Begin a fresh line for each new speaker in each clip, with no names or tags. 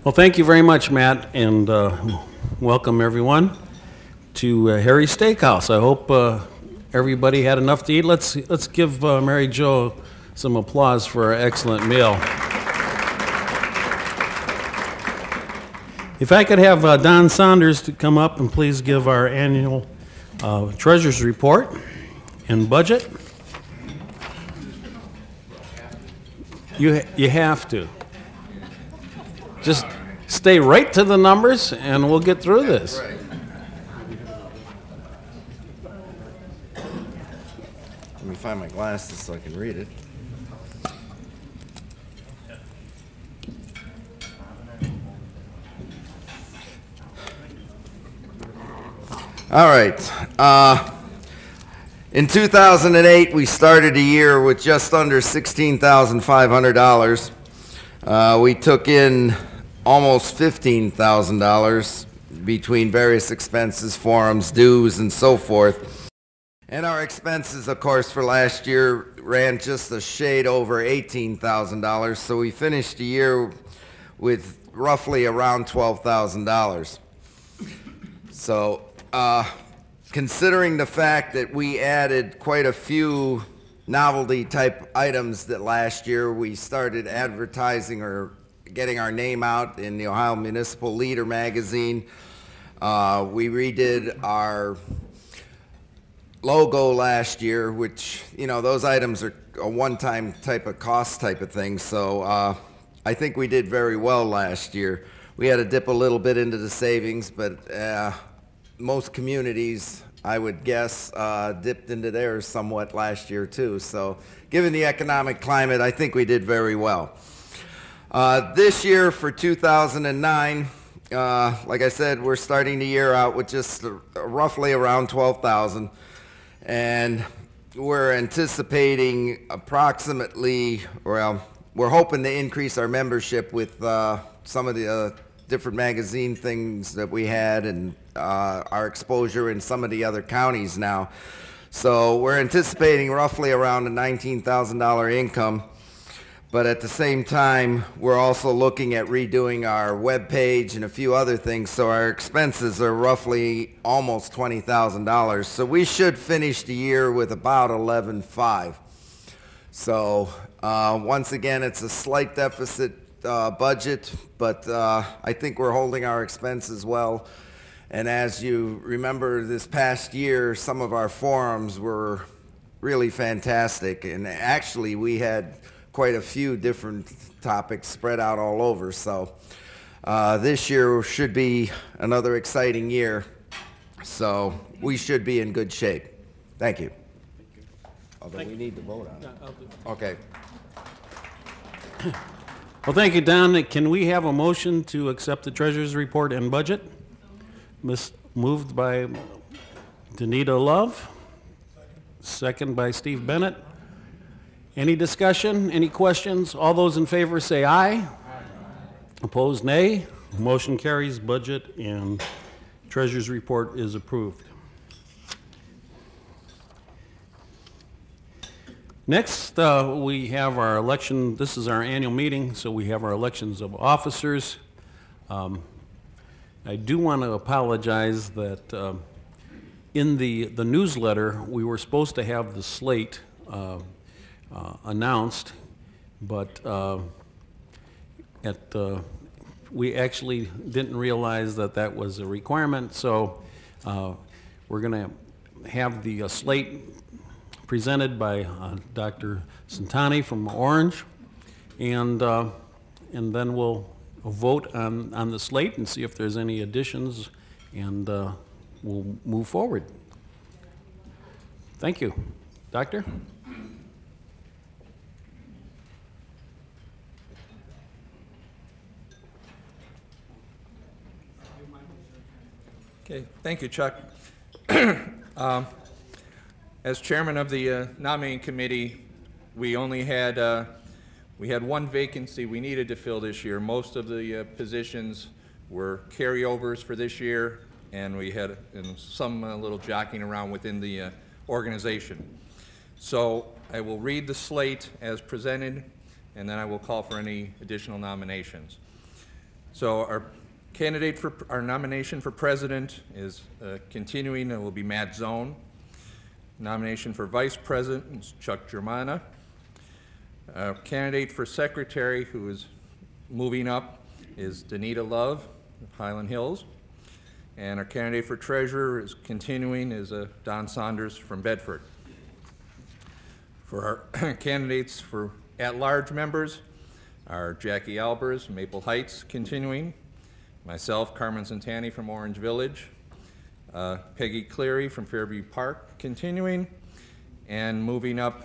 Well, thank you very much, Matt, and welcome everyone to Harry's Steakhouse. I hope everybody had enough to eat. Let's give Mary Jo some applause for our excellent meal. If I could have Don Saunders to come up and please give our annual treasurer's report and budget. You have to. Just stay right to the numbers and we'll get through this.
Right. Let me find my glasses so I can read it. All right. In 2008, we started the year with just under $16,500. We took in almost $15,000 between various expenses, forums, dues, and so forth. And our expenses, of course, for last year ran just a shade over $18,000. So we finished the year with roughly around $12,000. So, considering the fact that we added quite a few novelty type items that last year we started advertising or getting our name out in the Ohio Municipal Leader magazine. We redid our logo last year, which, you know, those items are a one-time type of cost type of thing. So I think we did very well last year. We had to dip a little bit into the savings, but most communities, I would guess, dipped into theirs somewhat last year too. So given the economic climate, I think we did very well. This year for 2009, like I said, we're starting the year out with just roughly around 12,000, and we're anticipating approximately, well, we're hoping to increase our membership with some of the different magazine things that we had and our exposure in some of the other counties now. So we're anticipating roughly around a $19,000 income, but at the same time, we're also looking at redoing our web page and a few other things, so our expenses are roughly almost $20,000. So we should finish the year with about 11.5. So once again, it's a slight deficit budget, but I think we're holding our expenses well. And as you remember, this past year, some of our forums were really fantastic, and actually we had quite a few different topics spread out all over. So this year should be another exciting year, so we should be in good shape. Thank you. Although we need to vote on it. Okay.
Well, thank you, Don. Can we have a motion to accept the treasurer's report and budget? Moved by Danita Love, second by Steve Bennett. Any discussion? Any questions? All those in favor say aye. Aye. Opposed, nay. Motion carries. Budget and treasurer's report is approved. Next, we have our election. This is our annual meeting, so we have our elections of officers. I do want to apologize that in the newsletter, we were supposed to have the slate announced, but we actually didn't realize that that was a requirement, so we're going to have the slate presented by Dr. Santani from Orange, and then we'll vote on the slate and see if there's any additions, and we'll move forward. Thank you. Doctor?
Okay, thank you, Chuck. As chairman of the nominating committee, we only had one vacancy we needed to fill this year. Most of the positions were carryovers for this year, and we had some little jockeying around within the organization. So I will read the slate as presented, and then I will call for any additional nominations. So our nomination for president is continuing, and will be Matt Zone. Nomination for vice president is Chuck Germana. Candidate for secretary, who is moving up, is Danita Love of Highland Hills. And our candidate for treasurer is continuing is Don Saunders from Bedford. For our candidates for at-large members are Jackie Albers, Maple Heights, continuing. Myself, Carmen Zantani from Orange Village. Peggy Cleary from Fairview Park, continuing. And moving up,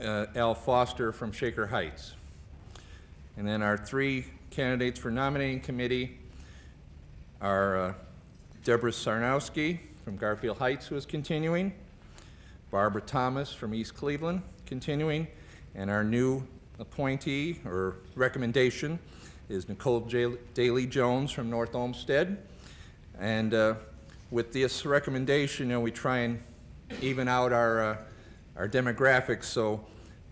Al Foster from Shaker Heights. And then our 3 candidates for nominating committee are Deborah Sarnowski from Garfield Heights, who is continuing. Barbara Thomas from East Cleveland, continuing. And our new appointee or recommendation is Nicole Daly Jones from North Olmsted. And with this recommendation, we try and even out our demographics, so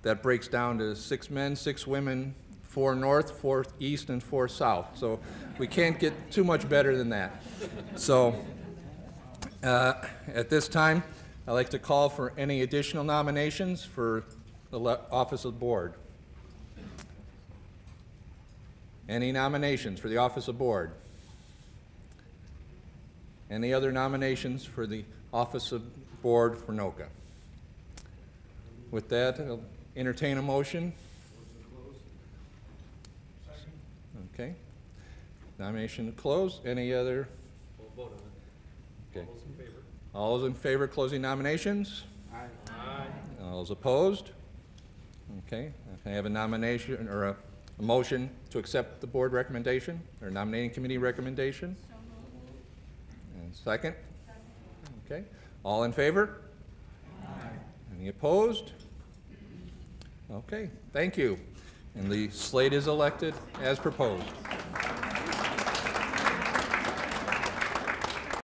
that breaks down to 6 men, 6 women, 4 north, 4 east, and 4 south. So we can't get too much better than that. So at this time, I'd like to call for any additional nominations for the office of the board. Any nominations for the office of board? Any other nominations for the office of board for NOCCA? With that, I'll entertain a motion. Okay. Nomination to close. Any other? We'll vote on it. Okay. All those in favor? All those in favor of closing nominations? Aye. Aye. All those opposed? Okay. I have a nomination or a motion to accept the board recommendation or nominating committee recommendation. So moved. And second? Second. Okay. All in favor? Aye. Any opposed? Okay. Thank you. And the slate is elected as proposed.